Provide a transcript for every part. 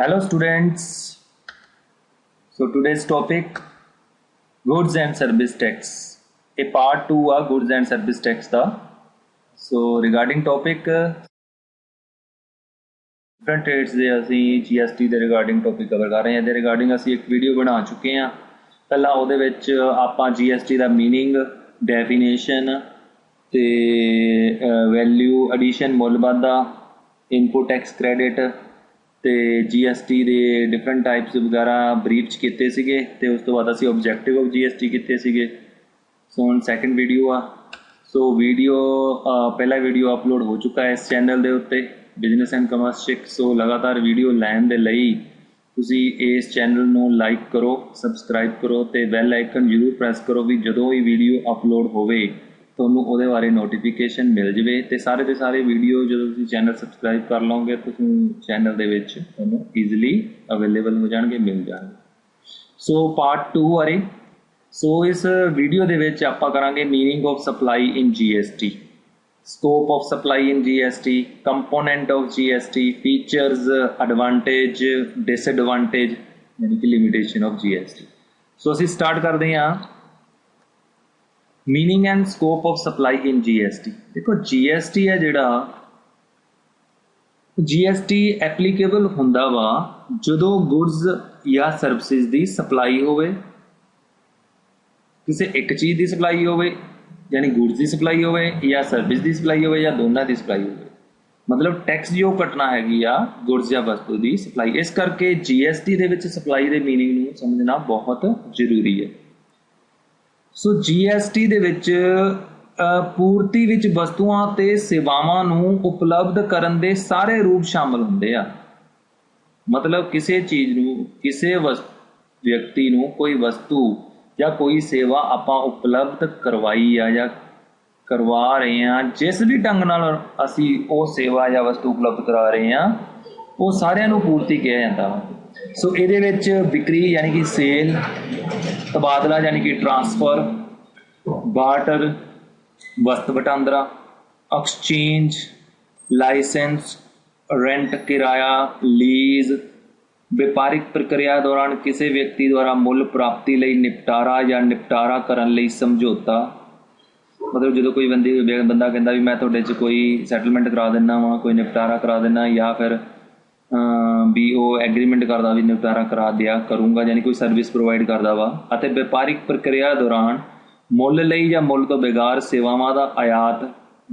Hello students. So today's topic goods and service tax. A part 2 ਆ goods and service tax the. So regarding topic different rates ਦੇ ਅਸੀਂ GST ਦੇ regarding topic cover ਕਰ ਰਹੇ ਹਾਂ। ਇਹਦੇ regarding ਅਸੀਂ ਇੱਕ ਵੀਡੀਓ ਬਣਾ ਚੁੱਕੇ ਹਾਂ। ਪਹਿਲਾਂ ਉਹਦੇ ਵਿੱਚ ਆਪਾਂ GST ਦਾ meaning, definition ਤੇ value addition ਮੁੱਲ ਵਾਧਾ, input tax credit ਤੇ GST ਦੇ डिफरेंट टाइप्स वगैरह ब्रीफ च कीते सीगे ते उस तो बाद असीं ऑब्जेक्टिव ऑफ GST कीते सीगे। सो हुण सैकेंड वीडियो आ। सो वीडियो पहला वीडियो अपलोड हो चुका है इस चैनल दे उत्ते बिजनेस एंड कमर्स चिक। सो लगातार वीडियो लैन दे लई तुसीं इस चैनल नूं लाइक करो, सबसक्राइब करो ते बैल आइकन जरूर प्रेस करो भी जदों ही वीडियो अपलोड होवे ਤੁਹਾਨੂੰ ਉਹਦੇ ਬਾਰੇ ਨੋਟੀਫਿਕੇਸ਼ਨ ਮਿਲ ਜਵੇ ਤੇ ਸਾਰੇ ਦੇ ਸਾਰੇ ਵੀਡੀਓ ਜਦੋਂ ਤੁਸੀਂ ਚੈਨਲ ਸਬਸਕ੍ਰਾਈਬ ਕਰ ਲਓਗੇ ਤੁਸੀਂ ਚੈਨਲ ਦੇ ਵਿੱਚ ਤੁਹਾਨੂੰ ਈਜ਼ੀਲੀ ਅਵੇਲੇਬਲ ਹੋ ਜਾਣਗੇ, ਮਿਲ ਜਾਣਗੇ। ਸੋ ਪਾਰਟ 2 ਆ ਰਹੀ। ਸੋ ਇਸ ਵੀਡੀਓ ਦੇ ਵਿੱਚ ਆਪਾਂ ਕਰਾਂਗੇ meaning of supply in GST, scope of supply in GST, component of GST, features, advantage, disadvantage यानी कि limitation of GST। सो ਅਸੀਂ स्टार्ट करते हैं meaning and scope of supply in GST। देखो GST है जिहड़ा GST एप्लीकेबल हुंदा वा जदों गुड्स या सर्विसेज दी सप्लाई होवे, किसी एक चीज़ की सप्लाई होवे यानी गुड्स की सप्लाई होवे या सर्विस की सप्लाई होवे या दोनों की सप्लाई होवे, मतलब टैक्स जो कटना हैगी आ गुड्स या वस्तु की सप्लाई। इस करके GST दे विच सप्लाई के मीनिंग नूं समझना बहुत जरूरी है। सो GST ਦੇ ਵਿੱਚ ਪੂਰਤੀ ਵਿੱਚ ਵਸਤੂਆਂ ਤੇ ਸੇਵਾਵਾਂ ਨੂੰ ਉਪਲਬਧ ਕਰਨ ਦੇ ਸਾਰੇ ਰੂਪ ਸ਼ਾਮਲ ਹੁੰਦੇ ਆ। ਮਤਲਬ ਕਿਸੇ ਚੀਜ਼ ਨੂੰ, ਕਿਸੇ ਵਿਅਕਤੀ ਨੂੰ ਕੋਈ ਵਸਤੂ ਜਾਂ ਕੋਈ ਸੇਵਾ ਆਪਾਂ ਉਪਲਬਧ ਕਰਵਾਈ ਆ ਜਾਂ ਕਰਵਾ ਰਹੇ ਆ, ਜਿਸ ਵੀ ਢੰਗ ਨਾਲ ਅਸੀਂ ਉਹ ਸੇਵਾ ਜਾਂ ਵਸਤੂ ਉਪਲਬਧ ਕਰਾ ਰਹੇ ਆ ਉਹ ਸਾਰਿਆਂ ਨੂੰ ਪੂਰਤੀ ਕਿਹਾ ਜਾਂਦਾ ਵਾ। ਸੋ ਇਹਦੇ ਵਿੱਚ ਵਿਕਰੀ यानी कि सेल, तबादला यानी कि ट्रांसफर, बार्टर वस्त वटांदरा, एक्सचेंज, लाइसेंस, रेंट किराया, लीज, व्यापारिक प्रक्रिया दौरान किसी व्यक्ति द्वारा मुल प्राप्ति लई निपटारा या निपटारा करन लई समझौता। मतलब जो कोई बंदा कहता भी मैं तुहाडे च कोई सैटलमेंट करा देना वा, कोई निपटारा करा देना या फिर भी वो एग्रीमेंट करता भी निपटारा करा दिया करूँगा यानी कोई सर्विस प्रोवाइड करता वा। ਅਤੇ व्यापारिक प्रक्रिया दौरान ਮੁੱਲ ਲਈ ਜਾਂ ਮੁੱਲ ਤੋਂ ਬਗੈਰ ਸੇਵਾਵਾਂ ਦਾ ਆਯਾਤ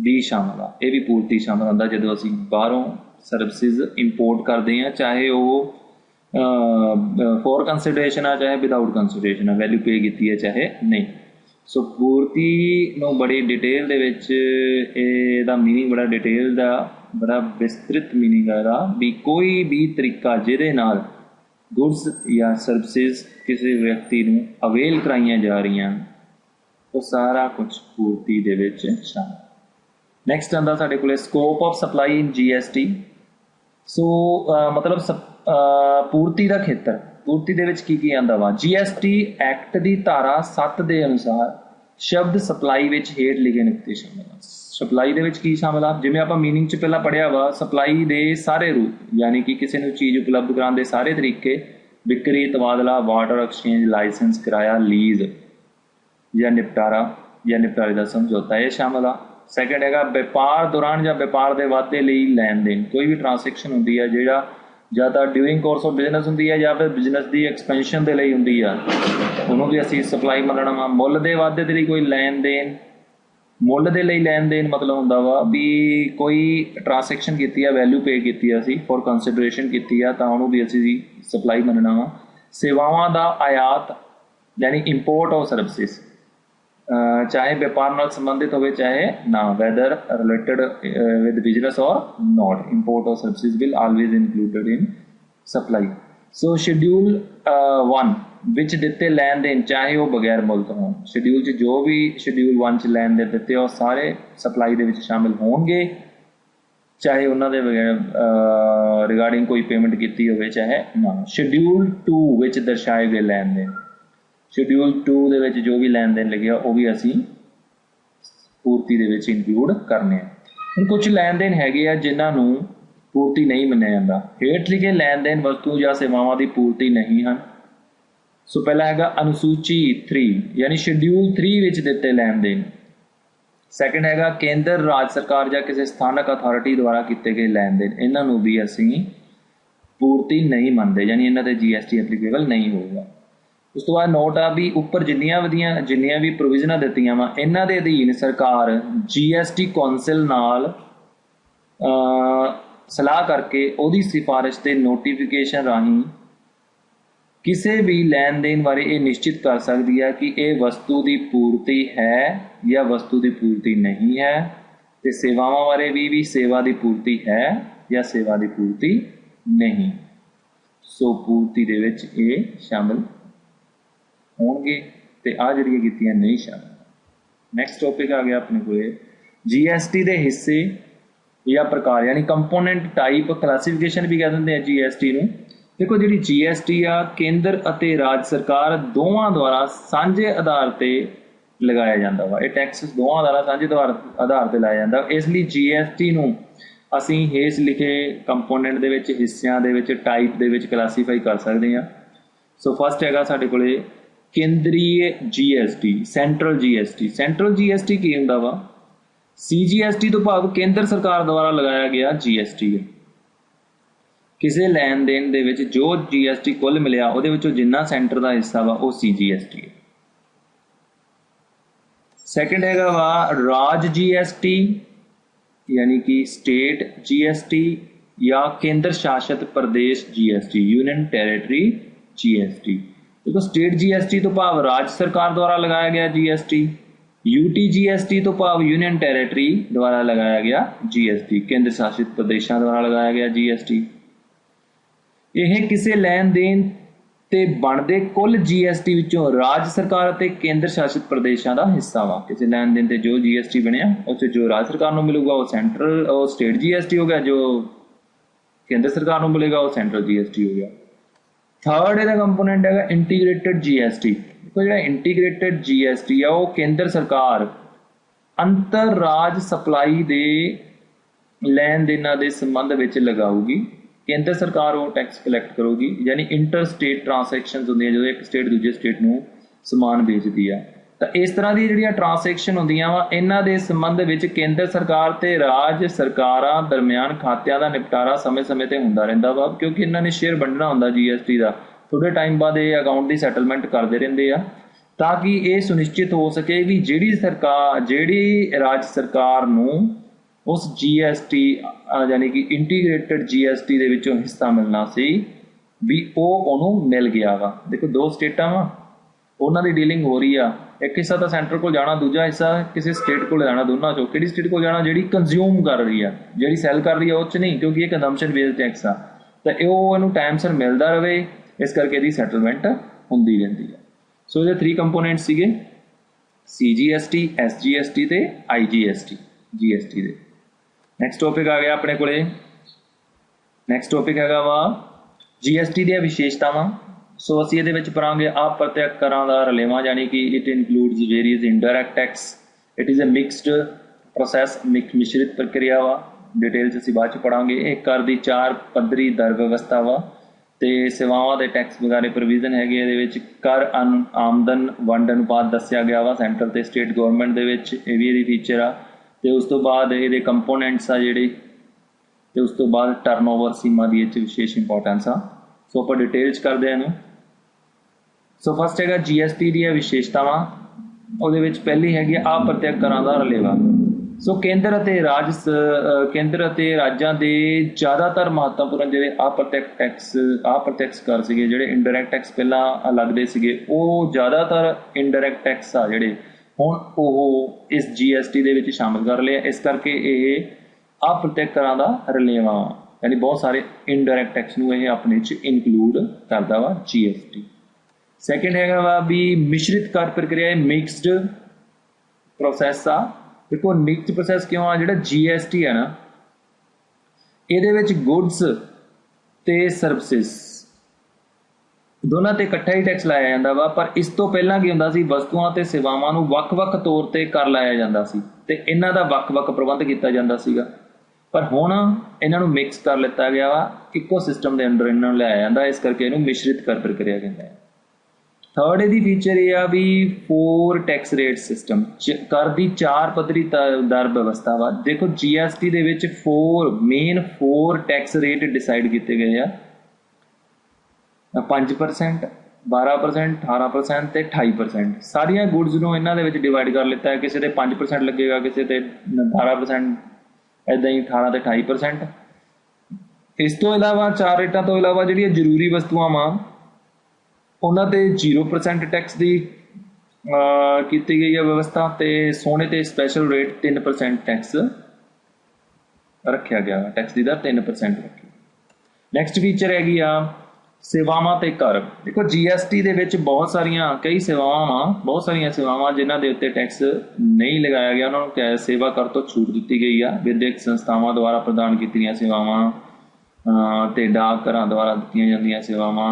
ਵੀ ਸ਼ਾਮਲ ਆ। ਇਹ ਵੀ ਪੂਰਤੀ ਸ਼ਾਮਲ ਹੁੰਦਾ ਜਦੋਂ ਅਸੀਂ ਬਾਹਰੋਂ ਸਰਵਿਸਿਜ਼ ਇੰਪੋਰਟ ਕਰਦੇ ਹਾਂ, ਚਾਹੇ ਉਹ ਫੋਰ ਕੰਸੀਡਰੇਸ਼ਨ ਆ ਚਾਹੇ ਵਿਦਾਊਟ ਕੰਸੀਡਰੇਸ਼ਨ ਆ, ਵੈਲਿਊ ਪੇ ਕੀਤੀ ਹੈ ਚਾਹੇ ਨਹੀਂ। ਸੋ ਪੂਰਤੀ ਨੂੰ ਬੜੀ ਡਿਟੇਲ ਦੇ ਵਿੱਚ ਇਹਦਾ ਮੀਨਿੰਗ ਬੜਾ ਡਿਟੇਲ ਦਾ बड़ा विस्तृत मीनिंग है भी कोई भी तरीका जिहदे नाल गुड्स या सर्विसेज किसी व्यक्ति नूं अवेल कराइयां जा रही वो सारा कुछ पूर्ति दे विच शामिल। नैक्सट आंदा साडे कोले scope of supply in GST। सो मतलब पूर्ति का खेतर, पूर्ति दे विच की आंदा वा। GST एक्ट की धारा 7 के अनुसार शब्द सप्लाई विच हेठ लिखे नुकते शामिल हैं। सप्लाई दे विच की शामिल आ, जिवें आपां मीनिंग च पहला पढ़िया वा, सप्लाई दे सारे रूप यानी कि किसी नूं चीज़ उपलब्ध कराउण दे सारे तरीके, विक्री, तबादला, वाटर एक्सचेंज, लाइसेंस, किराया, लीज या निपटारे का समझौता ये शामिल आ। सैकेंड हैगा व्यापार दौरान या व्यापार के वाधे लई लैन देन, कोई भी ट्रांसैक्शन हुंदी है जिहड़ा ज़्यादा ड्यूरिंग कोर्स ऑफ बिजनेस हुंदी है या फिर बिजनेस की एक्सपेंशन के लिए हुंदी है, उन्होंने भी असीं सप्लाई मनना वा। मुੱਲ ਦੇ वाधे के लिए कोई लैन देन, ਮੁੱਲ ਦੇ ਲਈ ਲੈਣ ਦੇਣ मतलब ਹੁੰਦਾ ਵਾ ਵੀ ਕੋਈ ਟ੍ਰਾਂਸੈਕਸ਼ਨ ਕੀਤੀ ਆ, ਵੈਲਿਊ ਪੇ ਕੀਤੀ ਆ, ਅਸੀਂ ਫॉर ਕੰਸੀਡਰੇਸ਼ਨ ਕੀਤੀ ਆ ਤਾਂ ਉਹਨੂੰ ਵੀ ਅਸੀਂ ਸਪਲਾਈ ਮੰਨਣਾ ਵਾ। ਸੇਵਾਵਾਂ ਦਾ ਆਯਾਤ ਯਾਨੀ ਇੰਪੋਰਟ ਆਫ ਸਰਵਿਸਿਜ਼, ਚਾਹੇ ਵਪਾਰ ਨਾਲ ਸੰਬੰਧਿਤ ਹੋਵੇ ਚਾਹੇ ਨਾ, ਵੈਦਰ ਰਿਲੇਟਡ ਵਿਦ ਬਿਜ਼ਨਸ ਔਰ note, import of services will always included in supply. So schedule 1 विच दिते लैन देन चाहे वो बगैर मुल तो हो, शेड्यूल च जो भी शेड्यूल 1 च लैन देन दिते वो सारे सप्लाई दे विच शामिल होंगे, चाहे उन्होंने बगैर रिगार्डिंग कोई पेमेंट की होवे चाहे ना। शेड्यूल 2 विच दर्शाए गए लैन देन, शेड्यूल 2 दे विच जो भी लैन देन लगे वो भी असी पूर्ति दे विच इंक्लूड करने। हुण कुछ लैन देन हैगे आ जिन्हां नूं ਪੂਰਤੀ ਨਹੀਂ ਮੰਨਿਆ ਜਾਂਦਾ। ਹੇਠ ਲਿਖੇ ਲੈਣ ਦੇਣ ਵਸਤੂ ਜਾਂ ਸੇਵਾਵਾਂ ਦੀ ਪੂਰਤੀ ਨਹੀਂ ਹਨ। ਸੋ ਪਹਿਲਾ ਹੈਗਾ ਅਨੁਸੂਚੀ 3 ਯਾਨੀ ਸ਼ਡਿਊਲ 3 ਵਿੱਚ ਦਿੱਤੇ ਲੈਣ ਦੇਣ। ਸੈਕੰਡ ਹੈਗਾ ਕੇਂਦਰ ਰਾਜ ਸਰਕਾਰ ਜਾਂ ਕਿਸੇ ਸਥਾਨਕ ਅਥਾਰਟੀ ਦੁਆਰਾ ਕੀਤੇ ਗਏ ਲੈਣ ਦੇਣ, ਇਹਨਾਂ ਨੂੰ ਵੀ ਅਸੀਂ ਪੂਰਤੀ ਨਹੀਂ ਮੰਨਦੇ, ਯਾਨੀ ਇਹਨਾਂ ਤੇ GST ਐਪਲੀਕੇਬਲ ਨਹੀਂ ਹੋਊਗਾ। ਉਸ ਤੋਂ ਬਾਅਦ ਨੋਟ ਆ ਵੀ ਉੱਪਰ ਜਿੰਨੀਆਂ ਵੀ ਪ੍ਰੋਵੀਜ਼ਨਾਂ ਦਿੱਤੀਆਂ ਵਾ ਇਹਨਾਂ ਦੇ ਅਧੀਨ ਸਰਕਾਰ GST ਕੌਂਸਲ ਨਾਲ ਸਲਾਹ ਕਰਕੇ ਉਹਦੀ ਸਿਫਾਰਿਸ਼ ਤੇ ਨੋਟੀਫਿਕੇਸ਼ਨ ਰਾਹੀਂ ਕਿਸੇ ਵੀ ਲੈਣ ਦੇਣ ਬਾਰੇ ਇਹ ਨਿਸ਼ਚਿਤ ਕਰ ਸਕਦੀ ਹੈ ਕਿ ਇਹ ਵਸਤੂ ਦੀ ਪੂਰਤੀ ਹੈ ਜਾਂ ਵਸਤੂ ਦੀ ਪੂਰਤੀ ਨਹੀਂ ਹੈ, ਤੇ ਸੇਵਾਵਾਂ ਬਾਰੇ ਵੀ ਸੇਵਾ ਦੀ ਪੂਰਤੀ ਹੈ ਜਾਂ ਸੇਵਾ ਦੀ ਪੂਰਤੀ ਨਹੀਂ। ਸੋ ਪੂਰਤੀ ਦੇ ਵਿੱਚ ਇਹ ਸ਼ਾਮਿਲ ਹੋਣਗੇ ਤੇ ਆ ਜਿਹੜੀਆਂ ਕੀਤੀਆਂ ਨਹੀਂ ਸ਼ਾਮਿਲ। ਨੈਕਸਟ ਟੌਪਿਕ ਆ ਗਿਆ ਆਪਣੇ ਕੋਲੇ GST ਦੇ ਹਿੱਸੇ ਜਾਂ ਪ੍ਰਕਾਰ, ਯਾਨੀ ਕੰਪੋਨੈਂਟ ਟਾਈਪ ਕਲਾਸੀਫਿਕੇਸ਼ਨ ਵੀ ਕਹਿ ਦਿੰਦੇ ਆ GST ਨੂੰ। ਦੇਖੋ ਜਿਹੜੀ GST ਆ ਕੇਂਦਰ ਅਤੇ ਰਾਜ ਸਰਕਾਰ ਦੋਵਾਂ ਦੁਆਰਾ ਸਾਂਝੇ ਆਧਾਰ ਤੇ ਲਗਾਇਆ ਜਾਂਦਾ ਵਾ। ਇਹ ਟੈਕਸ ਦੋਵਾਂ ਦੁਆਰਾ ਸਾਂਝੇ ਆਧਾਰ ਤੇ ਲਾਇਆ ਜਾਂਦਾ। ਇਸ ਲਈ GST ਨੂੰ ਅਸੀਂ ਹੇਠ ਲਿਖੇ ਕੰਪੋਨੈਂਟ ਦੇ ਵਿੱਚ, ਹਿੱਸਿਆਂ ਦੇ ਵਿੱਚ, ਟਾਈਪ ਦੇ ਵਿੱਚ ਕਲਾਸੀਫਾਈ ਕਰ ਸਕਦੇ ਹਾਂ। ਸੋ ਫਸਟ ਹੈਗਾ ਸਾਡੇ ਕੋਲੇ ਕੇਂਦਰੀ GST, central GST। Central GST ਕੀ ਹੁੰਦਾ ਵਾ? CGST ਤੋਂ ਭਾਵ ਕੇਂਦਰ ਸਰਕਾਰ ਦੁਆਰਾ ਲਗਾਇਆ ਗਿਆ GST ਹੈ। ਕਿਸੇ ਲੈਣ ਦੇਣ ਦੇ ਵਿੱਚ ਜੋ GST ਕੁੱਲ ਮਿਲਿਆ ਉਹਦੇ ਵਿੱਚੋਂ ਜਿੰਨਾ ਸੈਂਟਰ ਦਾ ਹਿੱਸਾ ਵਾ ਉਹ CGST ਹੈ। ਸੈਕੰਡ ਹੈਗਾ ਵਾ ਰਾਜ GST ਯਾਨੀ ਕਿ ਸਟੇਟ GST ਜਾਂ ਕੇਂਦਰ ਸ਼ਾਸਿਤ Pradesh GST, union territory GST। ਦੇਖੋ ਸਟੇਟ GST ਤੋਂ ਭਾਵ ਰਾਜ ਸਰਕਾਰ ਦੁਆਰਾ ਲਗਾਇਆ ਗਿਆ GST, UTGST ਤੋਂ ਭਾਵ ਯੂਨੀਅਨ ਟੈਰੀਟਰੀ ਦੁਆਰਾ ਲਗਾਇਆ ਗਿਆ GST, ਕੇਂਦਰ ਸ਼ਾਸਿਤ ਪ੍ਰਦੇਸ਼ਾਂ ਦੁਆਰਾ ਲਗਾਇਆ ਗਿਆ GST। ਇਹ ਕਿਸੇ ਲੈਣ ਦੇਣ ਤੇ ਬਣਦੇ ਕੁੱਲ GST ਵਿੱਚੋਂ ਰਾਜ ਸਰਕਾਰ ਅਤੇ ਕੇਂਦਰ ਸ਼ਾਸਿਤ ਪ੍ਰਦੇਸ਼ਾਂ ਦਾ ਹਿੱਸਾ ਵਾ। ਕਿਸੇ ਲੈਣ ਦੇਣ ਤੇ ਜੋ GST ਬਣਿਆ ਉਸ ਜੋ ਰਾਜ ਸਰਕਾਰ ਨੂੰ ਮਿਲੂਗਾ ਉਹ ਸਟੇਟ GST ਹੋ ਗਿਆ, ਜੋ ਕੇਂਦਰ ਸਰਕਾਰ ਨੂੰ ਮਿਲੇਗਾ ਉਹ ਸੈਂਟਰਲ GST ਹੋ ਗਿਆ। ਥਰਡ ਇਹਦਾ ਕੰਪੋਨੈਂਟ ਹੈਗਾ ਇੰਟੀਗ੍ਰੇਟਡ GST। ਦੇਖੋ ਜਿਹੜਾ ਇੰਟੀਗ੍ਰੇਟਡ GST ਆ ਉਹ ਕੇਂਦਰ ਸਰਕਾਰ ਅੰਤਰ ਰਾਜ ਸਪਲਾਈ ਦੇ ਲੈਣ ਦੇਣਾਂ ਦੇ ਸੰਬੰਧ ਵਿੱਚ ਲਗਾਊਗੀ। ਕੇਂਦਰ ਸਰਕਾਰ ਉਹ ਟੈਕਸ ਕਲੈਕਟ ਕਰੂਗੀ, ਯਾਨੀ ਇੰਟਰ ਸਟੇਟ ਟ੍ਰਾਂਸੈਕਸ਼ਨਸ ਹੁੰਦੀਆਂ ਜਦੋਂ ਇੱਕ ਸਟੇਟ ਦੂਜੇ ਸਟੇਟ ਨੂੰ ਸਮਾਨ ਵੇਚਦੀ ਆ। ਤਾਂ ਇਸ ਤਰ੍ਹਾਂ ਦੀ ਜਿਹੜੀਆਂ ਟ੍ਰਾਂਸੈਕਸ਼ਨ ਹੁੰਦੀਆਂ ਵਾ ਇਹਨਾਂ ਦੇ ਸੰਬੰਧ ਵਿੱਚ ਕੇਂਦਰ ਸਰਕਾਰ ਤੇ ਰਾਜ ਸਰਕਾਰਾਂ ਦਰਮਿਆਨ ਖਾਤਿਆਂ ਦਾ ਨਿਪਟਾਰਾ ਸਮੇਂ-ਸਮੇਂ ਤੇ ਹੁੰਦਾ ਰਹਿੰਦਾ ਵਾ, ਕਿਉਂਕਿ ਇਹਨਾਂ ਨੇ ਸ਼ੇਅਰ ਵੰਡਣਾ ਹੁੰਦਾ GST ਦਾ। ਥੋੜੇ ਟਾਈਮ ਬਾਅਦ ਇਹ ਅਕਾਊਂਟ ਦੀ ਸੈਟਲਮੈਂਟ ਕਰਦੇ ਰਹਿੰਦੇ ਆ ਤਾਂ ਕਿ ਇਹ ਸੁਨਿਸ਼ਚਿਤ ਹੋ ਸਕੇ ਵੀ ਜਿਹੜੀ ਰਾਜ ਸਰਕਾਰ ਨੂੰ ਉਸ GST ਯਾਨੀ ਕਿ ਇੰਟੀਗ੍ਰੇਟਡ GST ਦੇ ਵਿੱਚੋਂ ਹਿੱਸਾ ਮਿਲਣਾ ਸੀ ਵੀ ਉਹ ਉਹਨੂੰ ਮਿਲ ਗਿਆ ਵਾ। ਦੇਖੋ ਦੋ ਸਟੇਟਾਂ ਵਾ, ਉਹਨਾਂ ਦੀ ਡੀਲਿੰਗ ਹੋ ਰਹੀ ਆ। ਇੱਕ ਹਿੱਸਾ ਤਾਂ ਸੈਂਟਰ ਕੋਲ ਜਾਣਾ, ਦੂਜਾ ਹਿੱਸਾ ਕਿਸੇ ਸਟੇਟ ਕੋਲ ਜਾਣਾ। ਦੋਨਾਂ ਚੋਂ ਕਿਹੜੀ ਸਟੇਟ ਕੋਲ ਜਾਣਾ? ਜਿਹੜੀ ਕੰਜ਼ਿਊਮ ਕਰ ਰਹੀ ਆ, ਜਿਹੜੀ ਸੈਲ ਕਰ ਰਹੀ ਆ ਉਹ 'ਚ ਨਹੀਂ, ਕਿਉਂਕਿ ਇਹ ਕੰਜ਼ੰਪਸ਼ਨ ਬੇਸਡ ਟੈਕਸ ਆ। ਤਾਂ ਇਹਨੂੰ ਟਾਈਮ ਸਿਰ ਮਿਲਦਾ ਰਹੇ, ਇਸ ਕਰਕੇ ਇਹਦੀ ਸੈਟਲਮੈਂਟ ਹੁੰਦੀ ਰਹਿੰਦੀ ਆ। ਸੋ ਇਹਦੇ 3 ਕੰਪੋਨੈਂਟ ਸੀਗੇ CGST, SGST ਤੇ IGST GST ਦੇ। ਨੈਕਸਟ ਟੌਪਿਕ ਆ ਗਿਆ ਆਪਣੇ ਕੋਲੇ। ਨੈਕਸਟ ਟੌਪਿਕ ਹੈਗਾ ਵਾ GST ਦੀਆਂ ਵਿਸ਼ੇਸ਼ਤਾਵਾਂ। ਸੋ ਅਸੀਂ ਇਹਦੇ ਵਿੱਚ ਪੜਾਂਗੇ ਅਪ੍ਰਤੱਖ ਕਰਾਂ ਦਾ ਰਲੇਵਾਂ, ਯਾਨੀ ਕਿ it includes various indirect tax. It is a mixed process, ਮਿਸ਼ਰਿਤ ਪ੍ਰਕਿਰਿਆ ਵਾ। ਡਿਟੇਲ 'ਚ ਅਸੀਂ ਬਾਅਦ 'ਚ ਪੜਾਂਗੇ। ਇਹ ਕਰ ਦੀ 4 ਪੱਧਰੀ ਦਰ ਵਿਵਸਥਾ ਵਾ ਤੇ ਸੇਵਾਵਾਂ ਦੇ ਟੈਕਸ ਵਗੈਰੇ ਪ੍ਰੋਵੀਜ਼ਨ ਹੈਗੇ। ਇਹਦੇ ਵਿੱਚ ਕਰ ਆਮਦਨ ਵੰਡ ਅਨੁਪਾਤ ਦੱਸਿਆ ਗਿਆ ਵਾ ਸੈਂਟਰਲ ਤੇ ਸਟੇਟ ਗਵਰਨਮੈਂਟ ਦੇ ਵਿੱਚ, ਇਹ ਵੀ ਇਹਦੀ ਫੀਚਰ ਆ। ਤੇ ਉਸ ਤੋਂ ਬਾਅਦ ਇਹਦੇ ਕੰਪੋਨੈਂਟਸ ਆ ਜਿਹੜੇ, ਤੇ ਉਸ ਤੋਂ ਬਾਅਦ ਟਰਨਓਵਰ ਸੀਮਾ ਦੀ ਇਹ 'ਚ ਵਿਸ਼ੇਸ਼ ਇੰਪੋਰਟੈਂਸ ਆ। ਸੋ ਆਪਾਂ ਡਿਟੇਲ 'ਚ ਕਰਦੇ ਹਾਂ ਇਹਨੂੰ। ਸੋ ਫਸਟ ਹੈਗਾ GST ਦੀਆਂ ਵਿਸ਼ੇਸ਼ਤਾਵਾਂ। ਉਹਦੇ ਵਿੱਚ ਪਹਿਲੀ ਹੈਗੀ ਅਪ੍ਰਤੱਖ ਕਰਾਂ ਦਾ ਰਲੇਵਾ। ਸੋ ਕੇਂਦਰ ਅਤੇ ਰਾਜਾਂ ਦੇ ਜ਼ਿਆਦਾਤਰ ਮਹੱਤਵਪੂਰਨ ਜਿਹੜੇ ਅਪ੍ਰਤੱਖ ਕਰ ਸੀਗੇ, ਜਿਹੜੇ ਇਨਡਾਇਰੈਕਟ ਟੈਕਸ ਪਹਿਲਾਂ ਲੱਗਦੇ ਸੀਗੇ, ਉਹ ਜ਼ਿਆਦਾਤਰ ਇਨਡਾਇਰੈਕਟ ਟੈਕਸ ਆ ਜਿਹੜੇ ਹੁਣ ਉਹ ਇਸ GST ਦੇ ਵਿੱਚ ਸ਼ਾਮਿਲ ਕਰ ਲਿਆ। ਇਸ ਕਰਕੇ ਇਹ ਅਪ੍ਰਤੱਖ ਕਰਾਂ ਦਾ ਰਲੇਵਾ, ਯਾਨੀ ਬਹੁਤ ਸਾਰੇ ਇਨਡਾਇਰੈਕਟ ਟੈਕਸ ਨੂੰ ਇਹ ਆਪਣੇ 'ਚ ਇਨਕਲੂਡ ਕਰਦਾ ਵਾ GST। ਸੈਕਿੰਡ ਹੈਗਾ ਵਾ ਵੀ ਮਿਸ਼ਰਿਤ ਕਰ ਪ੍ਰਕਿਰਿਆ, ਮਿਕਸਡ ਪ੍ਰੋਸੈਸ ਆ। ਦੇਖੋ ਮਿਕਸਡ ਪ੍ਰੋਸੈਸ ਕਿਉਂ ਆ? ਜਿਹੜਾ GST ਹੈ ਨਾ, ਇਹਦੇ ਵਿੱਚ ਗੁੱਡਸ ਤੇ ਸਰਵਿਸਿਸ ਦੋਨਾਂ ਤੇ ਇਕੱਠਾ ਹੀ ਟੈਕਸ ਲਾਇਆ ਜਾਂਦਾ ਵਾ। ਪਰ ਇਸ ਤੋਂ ਪਹਿਲਾਂ ਕੀ ਹੁੰਦਾ ਸੀ? ਵਸਤੂਆਂ ਤੇ ਸੇਵਾਵਾਂ ਨੂੰ ਵੱਖ-ਵੱਖ ਤੌਰ ਤੇ ਕਰ ਲਾਇਆ ਜਾਂਦਾ ਸੀ ਤੇ ਇਹਨਾਂ ਦਾ ਵੱਖ-ਵੱਖ ਪ੍ਰਬੰਧ ਕੀਤਾ ਜਾਂਦਾ ਸੀਗਾ। पर हुण इन्हां नूं मिक्स कर लिता गया वा, इक्को सिस्टम के अंडर इन्हां नूं लिआया जांदा, इस करके इहनूं मिश्रित कर प्रक्रिया कहते हैं। थर्ड ਇਹਦੀ फीचर ये आ भी 4 टैक्स रेट सिस्टम कर दी 4 पद्धरी दर व्यवस्था वा। देखो GST ਦੇ ਵਿੱਚ 4 टैक्स रेट डिसाइड किए गए आ, 5%, 12%, 18% ਤੇ 28%। ਸਾਰੀਆਂ ਗੁੱਡਸ ਨੂੰ ਇਹਨਾਂ ਦੇ ਵਿੱਚ ਡਿਵਾਈਡ ਕਰ ਲਿੱਤਾ ਹੈ, ਕਿਸੇ ਤੇ 5% ਲੱਗੇਗਾ, ਕਿਸੇ ਤੇ 12%, ਇਦਾਂ ਹੀ 18 ਤੇ 28%। ਇਸ ਤੋਂ ਇਲਾਵਾ 4 ਰੇਟਾਂ ਤੋਂ ਇਲਾਵਾ ਜਿਹੜੀਆਂ ਜ਼ਰੂਰੀ ਵਸਤੂਆਂ ਵਾ ਉਹਨਾਂ ਤੇ 0% ਟੈਕਸ ਦੀ ਕੀਤੀ ਗਈ ਹੈ ਵਿਵਸਥਾ, ਤੇ ਸੋਨੇ ਤੇ ਸਪੈਸ਼ਲ ਰੇਟ 3% ਟੈਕਸ ਰੱਖਿਆ ਗਿਆ, ਟੈਕਸ ਦੀ ਦਰ 3% ਰੱਖੀ। ਨੈਕਸਟ ਫੀਚਰ ਹੈਗੀ ਆ सेवावां ते कर। देखो GST ਦੇ ਵਿੱਚ ਬਹੁਤ ਸਾਰੀਆਂ ਕਈ ਸੇਵਾਵਾਂ ਜਿਨ੍ਹਾਂ ਦੇ ਉੱਤੇ ਟੈਕਸ ਨਹੀਂ ਲਗਾਇਆ ਗਿਆ, ਉਹਨਾਂ ਨੂੰ ਸੇਵਾ ਕਰ ਤੋਂ ਛੂਟ ਦਿੱਤੀ ਗਈ ਆ। ਵਿਦਿਅਕ ਸੰਸਥਾਵਾਂ ਦੁਆਰਾ ਪ੍ਰਦਾਨ ਕੀਤੀਆਂ ਸੇਵਾਵਾਂ ਤੇ ਡਾਕ ਘਰਾਂ ਦੁਆਰਾ ਦਿੱਤੀਆਂ ਜਾਂਦੀਆਂ ਸੇਵਾਵਾਂ,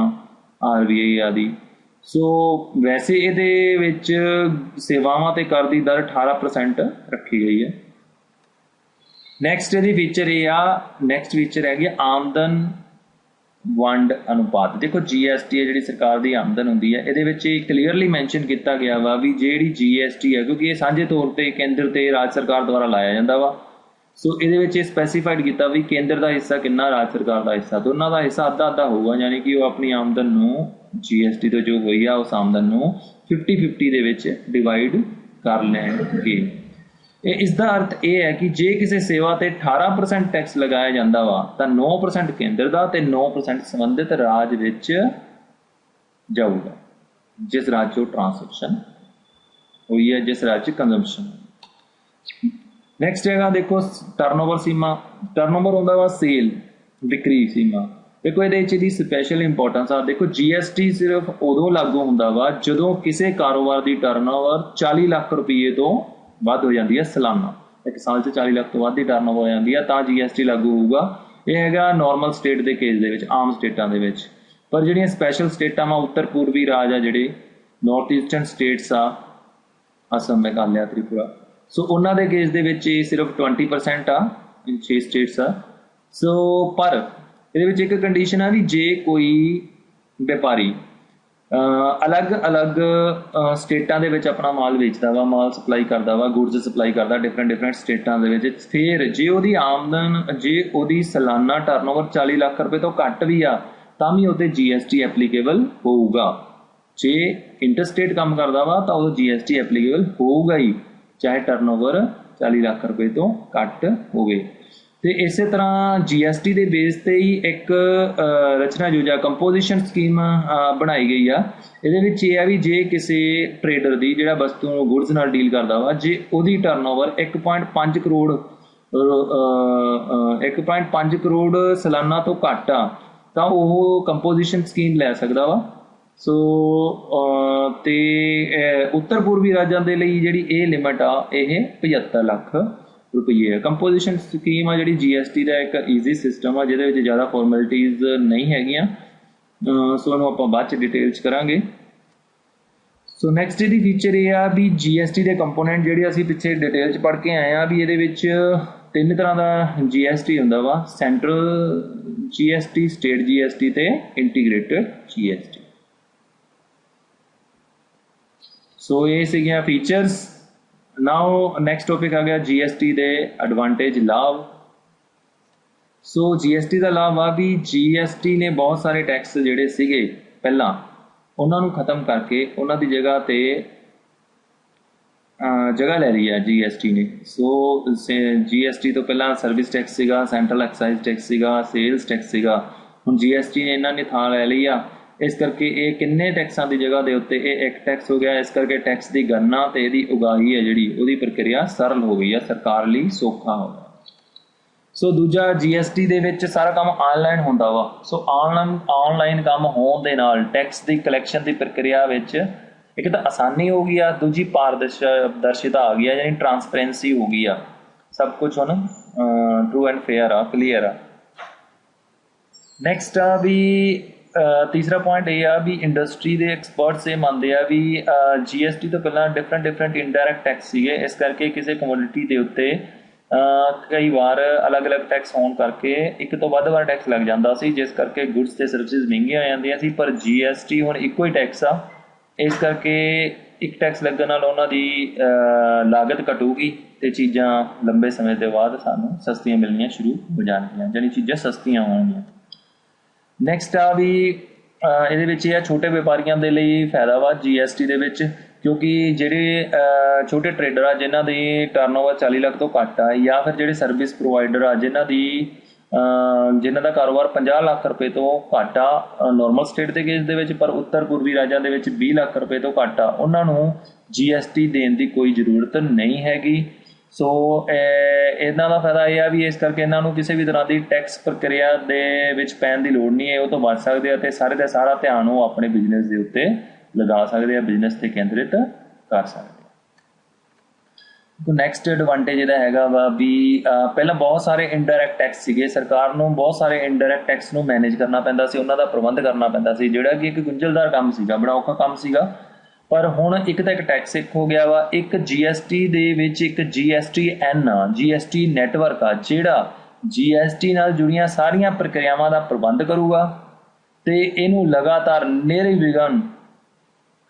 RBI ਆਦि। ਸੋ ਵੈਸੇ ਇਹਦੇ ਵਿੱਚ ਸੇਵਾਵਾਂ ਤੇ ਕਰ ਦੀ ਦਰ 18% ਰੱਖੀ ਗਈ ਹੈ। ਨੈਕਸਟ ਇਹਦੀ ਫੀਚਰ ਇਹ ਆ, ਨੈਕਸਟ ਫੀਚਰ ਹੈਗੀ ਆਮਦਨ ਵੰਡ ਅਨੁਪਾਤ। देखो GST है जी सरकार की आमदन होंगी है, ये क्लीयरली मैंशन किया गया वा भी जी GST है, क्योंकि ये साझे तौर पर केंद्र ते राज सरकार द्वारा लाया जाता वा। सो ये स्पैसीफाइड किया भी केंद्र का हिस्सा कितना, राज सरकार का हिस्सा, दोनों का हिस्सा अद्धा अद्धा होगा, यानी कि वो अपनी आमदन नूं GST तो जो हुई है उस आमदन नूं 50-50 दे विच डिवाइड कर लैणगे। इसका अर्थ यह है कि जे किसी सेवा ते 18% टैक्स लगाया जाता वा तो 9% केंद्र का ते 9% संबंधित राज विच जाऊगा, जिस राज चो ट्रांसैक्शन हुई है, जिस राज कंजम्पशन। नैक्सट है देखो टर्नओवर सीमा। टर्नओवर होंदा वा सेल विक्री सीमा। देखो ये स्पैशल इंपोर्टेंस आ। देखो GST सिर्फ उदों लागू होंदा वा जदों किसी कारोबार की टर्नओवर 40 लाख रुपये तो ਵੱਧ ਹੋ ਜਾਂਦੀ ਹੈ ਸਾਲਾਨਾ, एक साल 'ਚ 40 ਲੱਖ ਤੋਂ ਵੱਧ ਦੀ ਟਰਨਓਵਰ ਹੋ ਜਾਂਦੀ ਹੈ ਤਾਂ GST ਲਾਗੂ ਹੋਊਗਾ। ਇਹ ਹੈਗਾ ਨਾਰਮਲ ਸਟੇਟ ਦੇ ਕੇਸ ਦੇ ਵਿੱਚ, ਆਮ ਸਟੇਟਾਂ ਦੇ ਵਿੱਚ। ਪਰ ਜਿਹੜੀਆਂ ਸਪੈਸ਼ਲ ਸਟੇਟਾਂ ਵਾ ਉੱਤਰ ਪੂਰਬੀ ਰਾਜ ਆ, ਜਿਹੜੇ ਨਾਰਥ ਈਸਟਰਨ ਸਟੇਟਸ ਆ, ਅਸਮ, ਮੇਘਾਲਿਆ, ਤ੍ਰਿਪੁਰਾ, ਸੋ ਉਹਨਾਂ ਦੇ ਕੇਸ ਦੇ ਵਿੱਚ ਇਹ ਸਿਰਫ 20% ਆ, 6 ਸਟੇਟਸ ਆ। ਸੋ ਪਰ ਇਹਦੇ ਵਿੱਚ ਇੱਕ ਕੰਡੀਸ਼ਨ ਆ ਵੀ ਜੇ ਕੋਈ ਵਪਾਰੀ अलग अलग स्टेटां दे विच अपना माल बेचता वा, माल सप्लाई करता वा, गुड्स सप्लाई करता डिफरेंट स्टेटां दे विच, फिर जे उहदी आमदन, जे उहदी सालाना टर्नओवर 40 लाख रुपए तो घट भी आ तां भी उहते GST एप्लीकेबल होऊगा। जे इंटरस्टेट काम करता वा तो उहदा GST एप्लीकेबल होऊगा ही, चाहे टर्नओवर 40 लाख रुपए तो घट होवे। तो इस तरह GST के बेस से ही एक रचना योजना कंपोजिशन स्कीम बनाई गई आ। ये भी जे किसी ट्रेडर की जो वस्तु गुड्स नाल डील करता वा, जे उहदी टर्नओवर 1.5 करोड़ सालाना तो घट आ तो वह कंपोजिशन स्कीम लै सकता वा। सो ते उत्तर पूर्वी राज्यों के लिए जिहड़ी ये लिमिट आ, यह 75 लाख रुपये है। कंपोजिशन स्कीम आ जी GST का एक ईजी सिस्टम आ, जिहदे विच ज़्यादा फॉर्मैलिटीज़ नहीं हैगियां। सो इहनूं आपां बाद च डिटेल च करांगे। सो नैक्सट इहदी फीचर ये आ भी GST के कंपोनेंट जिहड़े असीं पिछे डिटेल च पढ़ के आए आ भी इहदे विच 3 तरह का GST हुंदा वा, सेंट्रल GST, स्टेट GST ते इंटीग्रेटेड GST। सो ये सीगियां फीचर्स। नाउ नैक्सट टॉपिक आ गया GST दे एडवांटेज, लाभ। सो GST का लाभ आ भी GST ने बहुत सारे टैक्स जिहड़े सीगे पहला उन्हां नूं खत्म करके उन्हां दी जगह ते जगह ले ली है GST ने। सो GST तो पहला सर्विस टैक्स सीगा, सेंट्रल एक्साइज टैक्स सीगा, सेल्स टैक्स सीगा, हुण GST ने इन्हां ने थां ले ली आ। इस करके ये किन्ने टैक्सां की जगह के उत्ते एक टैक्स हो गया। इस करके टैक्स की गणना ते इहदी उगाही है जिहड़ी उहदी प्रक्रिया सरल हो गई है, सरकार लई सौखा हो गया। सो दूजा GST दे विच सारा काम ऑनलाइन होंदा वा। सो ऑनलाइन काम होण दे नाल टैक्स की कलैक्शन की प्रक्रिया विच एक तो आसानी हो गई आ, दूजी पारदर्शिता आ गई है, यानी ट्रांसपेरेंसी हो गई आ, सब कुछ हुण ट्रू एंड फेयर आ, क्लीयर आ। नैक्सट आ भी तीसरा पॉइंट ये आ भी इंडस्ट्री के एक्सपर्ट्स ये मानते हैं भी GST तो पहला डिफरेंट इंडायरैक्ट टैक्स सीगे, इस करके किसी कमोडिटी के उत्ते ਕਈ ਵਾਰ ਅਲੱਗ-ਅਲੱਗ ਟੈਕਸ ਹੋਣ ਕਰਕੇ ਇੱਕ ਤੋਂ ਵੱਧ ਵਾਰ ਟੈਕਸ ਲੱਗ ਜਾਂਦਾ ਸੀ, ਜਿਸ ਕਰਕੇ ਗੁੱਡਸ ਤੇ ਸਰਵਿਸਿਜ਼ ਮਹਿੰਗੀਆਂ ਹੋ ਜਾਂਦੀਆਂ ਸੀ। ਪਰ GST ਹੁਣ ਇੱਕੋ ਹੀ ਟੈਕਸ ਆ, ਇਸ ਕਰਕੇ ਇੱਕ ਟੈਕਸ ਲੱਗਣ ਨਾਲ ਉਹਨਾਂ ਦੀ ਲਾਗਤ ਘਟੂਗੀ ਤੇ ਚੀਜ਼ਾਂ ਲੰਬੇ ਸਮੇਂ ਦੇ ਬਾਅਦ ਸਾਨੂੰ ਸਸਤੀਆਂ ਮਿਲਣੀਆਂ ਸ਼ੁਰੂ ਹੋ ਜਾਣਗੀਆਂ, ਜਾਣੀ ਚੀਜ਼ਾਂ ਸਸਤੀਆਂ ਹੋਣਗੀਆਂ। ਨੈਕਸਟ ਆ ਵੀ ਇਹਦੇ ਵਿੱਚ ਇਹ ਆ ਛੋਟੇ ਵਪਾਰੀਆਂ ਦੇ ਲਈ ਫਾਇਦਾ ਵਾ GST ਦੇ ਵਿੱਚ, ਕਿਉਂਕਿ ਜਿਹੜੇ ਛੋਟੇ ਟਰੇਡਰ ਆ ਜਿਨ੍ਹਾਂ ਦੀ ਟਰਨਓਵਰ 40 ਲੱਖ ਤੋਂ ਘੱਟ ਆ, ਜਾਂ ਫਿਰ ਜਿਹੜੇ ਸਰਵਿਸ ਪ੍ਰੋਵਾਈਡਰ ਆ ਜਿਨ੍ਹਾਂ ਦਾ ਕਾਰੋਬਾਰ 50 ਲੱਖ ਰੁਪਏ ਤੋਂ ਘੱਟ ਆ ਨੋਰਮਲ ਸਟੇਟ ਦੇ ਕੇਸ ਦੇ ਵਿੱਚ, ਪਰ ਉੱਤਰ ਪੂਰਬੀ ਰਾਜਾਂ ਦੇ ਵਿੱਚ 20 ਲੱਖ ਰੁਪਏ ਤੋਂ ਘੱਟ ਆ, ਉਹਨਾਂ ਨੂੰ GST ਦੇਣ ਦੀ ਕੋਈ ਜ਼ਰੂਰਤ ਨਹੀਂ ਹੈਗੀ। ਸੋ ਇਹਨਾਂ ਦਾ ਫਾਇਦਾ ਇਹ ਆ ਵੀ ਇਸ ਕਰਕੇ ਇਹਨਾਂ ਨੂੰ ਕਿਸੇ ਵੀ ਤਰ੍ਹਾਂ ਦੀ ਟੈਕਸ ਪ੍ਰਕਿਰਿਆ ਦੇ ਵਿੱਚ ਪੈਣ ਦੀ ਲੋੜ ਨਹੀਂ ਹੈ, ਉਹ ਤੋਂ ਬਚ ਸਕਦੇ ਆ ਅਤੇ ਸਾਰੇ ਦਾ ਸਾਰਾ ਧਿਆਨ ਉਹ ਆਪਣੇ ਬਿਜ਼ਨਸ ਦੇ ਉੱਤੇ ਲਗਾ ਸਕਦੇ ਆ, ਬਿਜ਼ਨਸ 'ਤੇ ਕੇਂਦਰਿਤ ਕਰ ਸਕਦੇ ਆ। ਨੈਕਸਟ ਐਡਵਾਂਟੇਜ ਇਹਦਾ ਹੈਗਾ ਵਾ ਵੀ ਪਹਿਲਾਂ ਬਹੁਤ ਸਾਰੇ ਇਨਡਾਇਰੈਕਟ ਟੈਕਸ ਸੀਗੇ, ਸਰਕਾਰ ਨੂੰ ਬਹੁਤ ਸਾਰੇ ਇਨਡਾਇਰੈਕਟ ਟੈਕਸ ਨੂੰ ਮੈਨੇਜ ਕਰਨਾ ਪੈਂਦਾ ਸੀ, ਉਹਨਾਂ ਦਾ ਪ੍ਰਬੰਧ ਕਰਨਾ ਪੈਂਦਾ ਸੀ, ਜਿਹੜਾ ਕਿ ਇੱਕ ਗੁੰਝਲਦਾਰ ਕੰਮ ਸੀਗਾ, ਬੜਾ ਔਖਾ ਕੰਮ ਸੀਗਾ। ਪਰ ਹੁਣ ਇੱਕ ਤਾਂ ਇੱਕ ਟੈਕਸ ਇੱਕ ਹੋ ਗਿਆ ਵਾ, ਇੱਕ GST ਦੇ ਵਿੱਚ ਇੱਕ GSTN ਆ, GST ਨੈਟਵਰਕ ਆ, ਜਿਹੜਾ GST ਨਾਲ ਜੁੜੀਆਂ ਸਾਰੀਆਂ ਪ੍ਰਕਿਰਿਆਵਾਂ ਦਾ ਪ੍ਰਬੰਧ ਕਰੂਗਾ ਤੇ ਇਹਨੂੰ ਲਗਾਤਾਰ ਨਿਰਵਿਘਨ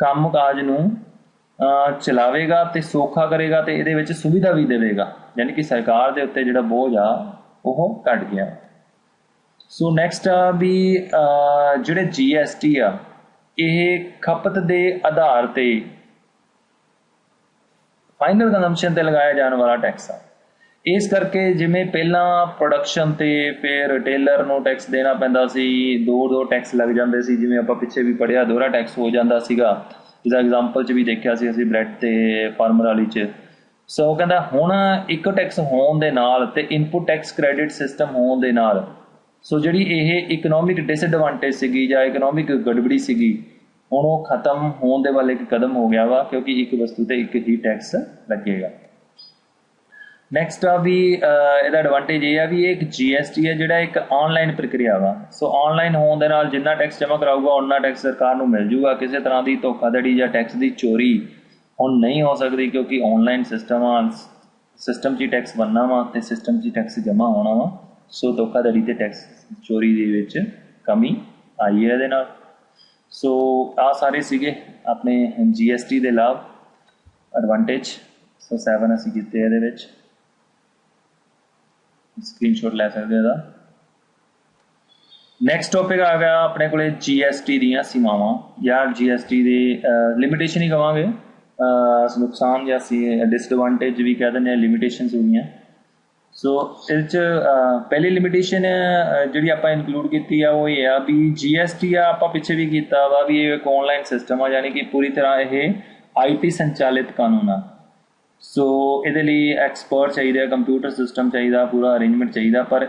ਕੰਮਕਾਜ ਨੂੰ ਚਲਾਵੇਗਾ ਤੇ ਸੌਖਾ ਕਰੇਗਾ ਤੇ ਇਹਦੇ ਵਿੱਚ ਸੁਵਿਧਾ ਵੀ ਦੇਵੇਗਾ, ਯਾਨੀ ਕਿ ਸਰਕਾਰ ਦੇ ਉੱਤੇ ਜਿਹੜਾ ਬੋਝ ਆ ਉਹ ਘਟ ਗਿਆ। ਸੋ ਨੈਕਸਟ ਆ ਵੀ ਜਿਹੜੇ GST ਆ ਇਹ ਖਪਤ ਦੇ ਆਧਾਰ ਤੇ ਫਾਈਨਲ ਕੰਜ਼ੰਪਸ਼ਨ ਤੇ ਲਗਾਇਆ ਜਾਣ ਵਾਲਾ ਟੈਕਸ ਆ। ਇਸ ਕਰਕੇ ਜਿਵੇਂ ਪਹਿਲਾਂ ਪ੍ਰੋਡਕਸ਼ਨ ਤੇ ਫਿਰ ਰਿਟੇਲਰ ਨੂੰ ਟੈਕਸ ਦੇਣਾ ਪੈਂਦਾ ਸੀ, ਦੋ ਟੈਕਸ ਲੱਗ ਜਾਂਦੇ ਸੀ, ਜਿਵੇਂ ਆਪਾਂ ਪਿੱਛੇ ਵੀ ਪੜ੍ਹਿਆ ਦੋਹਰਾ ਟੈਕਸ ਹੋ ਜਾਂਦਾ ਸੀਗਾ, ਜਿਹਦਾ ਐਗਜ਼ਾਮਪਲ 'ਚ ਵੀ ਦੇਖਿਆ ਸੀ ਅਸੀਂ ਬ੍ਰੈਡ ਤੇ ਫਾਰਮਰ ਵਾਲੀ 'ਚ। ਸੋ ਕਹਿੰਦਾ ਹੁਣ ਇੱਕ ਟੈਕਸ ਹੋਣ ਦੇ ਨਾਲ ਤੇ ਇਨਪੁਟ ਟੈਕਸ ਕ੍ਰੈਡਿਟ ਸਿਸਟਮ ਹੋਣ ਦੇ ਨਾਲ ਸੋ ਜਿਹੜੀ ਇਹ ਇਕਨੋਮਿਕ ਡਿਸਐਡਵਾਂਟੇਜ ਸੀਗੀ ਜਾਂ ਇਕਨੋਮਿਕ ਗੜਬੜੀ ਸੀਗੀ, ਹੁਣ ਉਹ ਖਤਮ ਹੋਣ ਦੇ ਵੱਲ ਇੱਕ ਕਦਮ ਹੋ ਗਿਆ ਵਾ, ਕਿਉਂਕਿ ਇੱਕ ਵਸਤੂ ਤੇ ਇੱਕ ਹੀ ਟੈਕਸ ਲੱਗੇਗਾ। ਨੈਕਸਟ ਆ ਵੀ ਇਹਦਾ ਐਡਵਾਂਟੇਜ ਇਹ ਆ ਵੀ ਇਹ ਇੱਕ GST ਹੈ ਜਿਹੜਾ ਇੱਕ ਆਨਲਾਈਨ ਪ੍ਰਕਿਰਿਆ ਵਾ। ਸੋ ਆਨਲਾਈਨ ਹੋਣ ਦੇ ਨਾਲ ਜਿੰਨਾ ਟੈਕਸ ਜਮ੍ਹਾਂ ਕਰਾਊਗਾ ਉਹਨਾਂ ਟੈਕਸ ਸਰਕਾਰ ਨੂੰ ਮਿਲ ਜੂਗਾ। ਕਿਸੇ ਤਰ੍ਹਾਂ ਦੀ ਧੋਖਾਧੜੀ ਜਾਂ ਟੈਕਸ ਦੀ ਚੋਰੀ ਹੁਣ ਨਹੀਂ ਹੋ ਸਕਦੀ, ਕਿਉਂਕਿ ਆਨਲਾਈਨ ਸਿਸਟਮ 'ਚ ਹੀ ਟੈਕਸ ਬਣਨਾ ਵਾ ਤੇ ਸਿਸਟਮ 'ਚ ਹੀ ਟੈਕਸ ਜਮ੍ਹਾਂ ਹੋਣਾ ਵਾ। ਸੋ ਧੋਖਾਧੜੀ ਤੇ ਟੈਕਸ ਚੋਰੀ ਦੇ ਵਿੱਚ ਕਮੀ ਆਈ ਹੈ ਇਹਦੇ ਨਾਲ। ਸੋ ਆਹ ਸਾਰੇ ਸੀਗੇ ਆਪਣੇ GST ਦੇ ਲਾਭ ਐਡਵਾਂਟੇਜ। ਸੋ 7 ਅਸੀਂ ਕੀਤੇ ਇਹਦੇ ਵਿੱਚ, ਸਕਰੀਨਸ਼ਾਟ ਲੈ ਸਕਦੇ ਇਹਦਾ। ਨੈਕਸਟ ਟੌਪਿਕ ਆ ਗਿਆ ਆਪਣੇ ਕੋਲੇ GST ਦੀਆਂ ਸੀਮਾਵਾਂ ਜਾਂ GST ਦੇ ਲਿਮਿਟੇਸ਼ਨ ਹੀ ਕਹਾਂਗੇ, ਨੁਕਸਾਨ ਜਾਂ ਡਿਸਐਡਵਾਂਟੇਜ ਵੀ ਕਹਿ ਦਿੰਦੇ ਹਾਂ, ਲਿਮਿਟੇਸ਼ਨਸ ਹੋ ਗਈਆਂ। ਸੋ ਇਹਦੇ 'ਚ ਪਹਿਲੀ ਲਿਮਿਟੇਸ਼ਨ ਜਿਹੜੀ ਆਪਾਂ ਇਨਕਲੂਡ ਕੀਤੀ ਆ ਉਹ ਇਹ ਆ ਵੀ GST ਆ ਆਪਾਂ ਪਿੱਛੇ ਵੀ ਕੀਤਾ ਵਾ ਵੀ ਇਹ ਇੱਕ ਆਨਲਾਈਨ ਸਿਸਟਮ ਆ, ਯਾਨੀ ਕਿ ਪੂਰੀ ਤਰ੍ਹਾਂ ਇਹ IT ਸੰਚਾਲਿਤ ਕਾਨੂੰਨ ਆ। ਸੋ ਇਹਦੇ ਲਈ ਐਕਸਪਰਟ ਚਾਹੀਦਾ, ਕੰਪਿਊਟਰ ਸਿਸਟਮ ਚਾਹੀਦਾ, ਪੂਰਾ ਅਰੇਂਜਮੈਂਟ ਚਾਹੀਦਾ। ਪਰ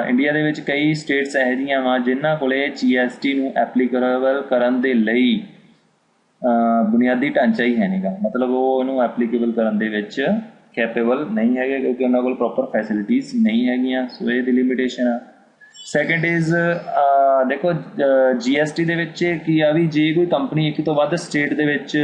ਇੰਡੀਆ ਦੇ ਵਿੱਚ ਕਈ ਸਟੇਟਸ ਇਹੋ ਜਿਹੀਆਂ ਵਾ ਜਿਨ੍ਹਾਂ ਕੋਲੇ GST ਨੂੰ ਐਪਲੀਕੇਬਲ ਕਰਨ ਦੇ ਲਈ ਬੁਨਿਆਦੀ ਢਾਂਚਾ ਹੀ ਹੈ ਨਹੀਂਗਾ, ਮਤਲਬ ਉਹ ਇਹਨੂੰ ਐਪਲੀਕੇਬਲ ਕਰਨ ਦੇ ਵਿੱਚ ਕੈਪੇਬਲ ਨਹੀਂ ਹੈਗੇ, ਕਿਉਂਕਿ ਉਹਨਾਂ ਕੋਲ ਪ੍ਰੋਪਰ ਫੈਸਿਲਿਟੀਜ਼ ਨਹੀਂ ਹੈਗੀਆਂ। ਸੋ ਇਹ ਦੀ ਲਿਮਿਟੇਸ਼ਨ ਆ। ਸੈਕਿੰਡ ਇਜ਼ ਦੇਖੋ GST ਦੇ ਵਿੱਚ ਕੀ ਆ ਵੀ ਜੇ ਕੋਈ ਕੰਪਨੀ ਇੱਕ ਤੋਂ ਵੱਧ ਸਟੇਟ ਦੇ ਵਿੱਚ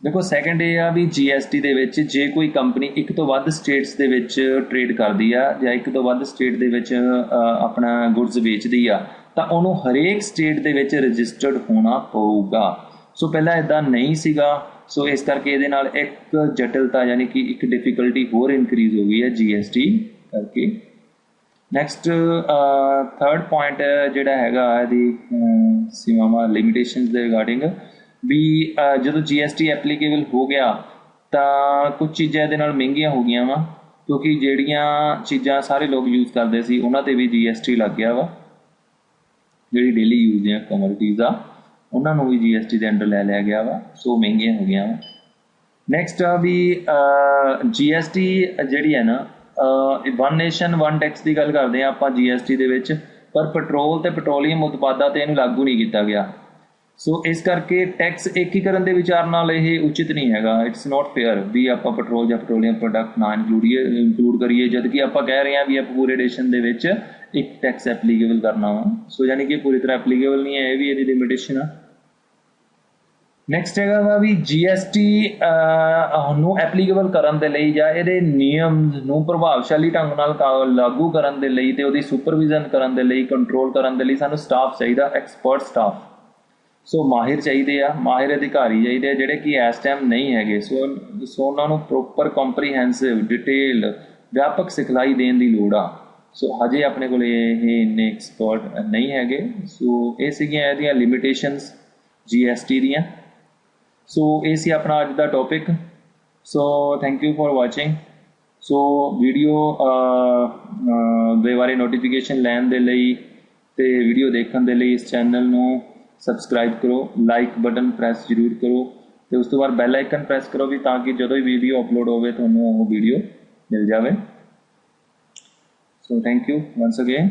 ਦੇਖੋ ਸੈਕਿੰਡ ਇਹ ਆ ਵੀ GST ਦੇ ਵਿੱਚ ਜੇ ਕੋਈ ਕੰਪਨੀ ਇੱਕ ਤੋਂ ਵੱਧ ਸਟੇਟਸ ਦੇ ਵਿੱਚ ਟਰੇਡ ਕਰਦੀ ਆ ਜਾਂ ਇੱਕ ਤੋਂ ਵੱਧ ਸਟੇਟ ਦੇ ਵਿੱਚ ਆਪਣਾ ਗੁੱਡਸ ਵੇਚਦੀ ਆ ਤਾਂ ਉਹਨੂੰ ਹਰੇਕ ਸਟੇਟ ਦੇ ਵਿੱਚ ਰਜਿਸਟਰਡ ਹੋਣਾ ਪਊਗਾ। ਸੋ ਪਹਿਲਾਂ ਇੱਦਾਂ ਨਹੀਂ ਸੀਗਾ। ਸੋ ਇਸ ਕਰਕੇ ਇਹਦੇ ਨਾਲ ਇੱਕ ਜਟਿਲਤਾ ਯਾਨੀ ਕਿ ਇੱਕ ਡਿਫਿਕਲਟੀ ਹੋਰ ਇਨਕਰੀਜ਼ ਹੋ ਗਈ ਹੈ GST ਕਰਕੇ। ਨੈਕਸਟ ਥਰਡ ਪੁਆਇੰਟ ਜਿਹੜਾ ਹੈਗਾ ਇਹਦੀ ਸੀਮਾਵਾਂ ਲਿਮਿਟੇਸ਼ਨਸ ਦੇ ਰਿਗਾਰਡਿੰਗ ਵੀ ਜਦੋਂ GST ਐਪਲੀਕੇਬਲ ਹੋ ਗਿਆ ਤਾਂ ਕੁਝ ਚੀਜ਼ਾਂ ਇਹਦੇ ਨਾਲ ਮਹਿੰਗੀਆਂ ਹੋ ਗਈਆਂ ਵਾ, ਕਿਉਂਕਿ ਜਿਹੜੀਆਂ ਚੀਜ਼ਾਂ ਸਾਰੇ ਲੋਕ ਯੂਜ਼ ਕਰਦੇ ਸੀ ਉਹਨਾਂ 'ਤੇ ਵੀ GST ਲੱਗ ਗਿਆ ਵਾ। ਜਿਹੜੀ ਡੇਲੀ ਯੂਜ਼ ਦੀਆਂ ਕਮੋਡਿਟੀਜ਼ ਆ ਉਹਨਾਂ ਨੂੰ ਵੀ GST ਦੇ ਅੰਡਰ ਲੈ ਲਿਆ ਗਿਆ ਵਾ। ਸੋ ਮਹਿੰਗੀਆਂ ਹੋ ਗਈਆਂ ਵਾ। ਨੈਕਸਟ ਆ ਵੀ GST ਜਿਹੜੀ ਹੈ ਨਾ ਵਨ ਨੇਸ਼ਨ ਵਨ ਟੈਕਸ ਦੀ ਗੱਲ ਕਰਦੇ ਹਾਂ ਆਪਾਂ GST ਦੇ ਵਿੱਚ, ਪਰ ਪੈਟਰੋਲ ਤੇ ਪੈਟਰੋਲੀਅਮ ਉਤਪਾਦਾਂ ਤੇ ਇਹਨੂੰ ਲਾਗੂ ਨਹੀਂ ਕੀਤਾ ਗਿਆ। ਸੋ ਇਸ ਕਰਕੇ ਟੈਕਸ ਏਕੀਕਰਨ ਦੇ ਵਿਚਾਰ ਨਾਲ ਇਹ ਉਚਿਤ ਨਹੀਂ ਹੈਗਾ। ਇਟਸ ਨੋਟ ਫੇਅਰ ਵੀ ਆਪਾਂ ਪੈਟਰੋਲ ਜਾਂ ਪੈਟਰੋਲੀਅਮ ਪ੍ਰੋਡਕਟ ਨਾ ਇਨਕਲੂਡ ਕਰੀਏ, ਜਦ ਕਿ ਆਪਾਂ ਕਹਿ ਰਹੇ ਹਾਂ ਵੀ ਆਪਾਂ ਪੂਰੇ ਨੇਸ਼ਨ ਦੇ ਵਿੱਚ ਇੱਕ ਟੈਕਸ ਐਪਲੀਕੇਬਲ ਕਰਨਾ ਵਾ। ਸੋ ਯਾਨੀ ਕਿ ਪੂਰੀ ਤਰ੍ਹਾਂ ਐਪਲੀਕੇਬਲ ਨਹੀਂ ਹੈ, ਇਹ ਵੀ ਇਹਦੀ ਲਿਮਿਟੇਸ਼ਨ ਆ। ਨੈਕਸਟ ਹੈਗਾ ਵਾ ਵੀ ਜੀਐਸਟੀ ਨੂੰ ਐਪਲੀਕੇਬਲ ਕਰਨ ਦੇ ਲਈ ਜਾਂ ਇਹਦੇ ਨਿਯਮ ਨੂੰ ਪ੍ਰਭਾਵਸ਼ਾਲੀ ਢੰਗ ਨਾਲ ਲਾਗੂ ਕਰਨ ਦੇ ਲਈ ਤੇ ਉਹਦੀ ਸੁਪਰਵਿਜ਼ਨ ਕਰਨ ਦੇ ਲਈ ਕੰਟਰੋਲ ਕਰਨ ਦੇ ਲਈ ਸਾਨੂੰ ਸਟਾਫ ਚਾਹੀਦਾ, ਐਕਸਪਰਟ ਸਟਾਫ। ਸੋ ਮਾਹਿਰ ਚਾਹੀਦੇ ਆ, ਮਾਹਿਰ ਅਧਿਕਾਰੀ ਚਾਹੀਦੇ ਆ ਜਿਹੜੇ ਕਿ ਇਸ ਟਾਈਮ ਨਹੀਂ ਹੈਗੇ। ਸੋ ਉਹਨਾਂ ਨੂੰ ਪ੍ਰੋਪਰ ਕੰਪਰੀਹੈਂਸਿਵ ਡਿਟੇਲ ਵਿਆਪਕ ਸਿਖਲਾਈ ਦੇਣ ਦੀ ਲੋੜ ਆ। ਸੋ ਹਜੇ ਆਪਣੇ ਕੋਲ ਇਹ ਇੰਨੇ ਐਕਸਪਰਟ ਨਹੀਂ ਹੈਗੇ। ਸੋ ਇਹ ਸੀਗੀਆਂ ਇਹਦੀਆਂ ਲਿਮਿਟੇਸ਼ਨਸ ਜੀਐਸਟੀ ਦੀਆਂ। ਸੋ ਇਹ ਸੀ ਆਪਣਾ ਅੱਜ ਦਾ topic. So thank you for watching. So video ਦੇ ਬਾਰੇ ਨੋਟੀਫਿਕੇਸ਼ਨ ਲੈਣ ਦੇ ਲਈ ਤੇ ਵੀਡੀਓ ਦੇਖਣ ਦੇ ਲਈ ਇਸ ਚੈਨਲ ਨੂੰ ਸਬਸਕ੍ਰਾਈਬ ਕਰੋ, ਲਾਈਕ ਬਟਨ ਪ੍ਰੈਸ ਜ਼ਰੂਰ ਕਰੋ ਤੇ ਉਸ ਤੋਂ ਬਾਅਦ ਬੈਲ ਆਈਕਨ ਪ੍ਰੈਸ ਕਰੋ ਵੀ ਤਾਂ ਕਿ ਜਦੋਂ ਹੀ ਵੀਡੀਓ ਅਪਲੋਡ ਹੋਵੇ ਤੁਹਾਨੂੰ ਉਹ ਵੀਡੀਓ ਮਿਲ ਜਾਵੇ। ਸੋ ਥੈਂਕ ਯੂ ਵਨਸ ਅਗੇਨ।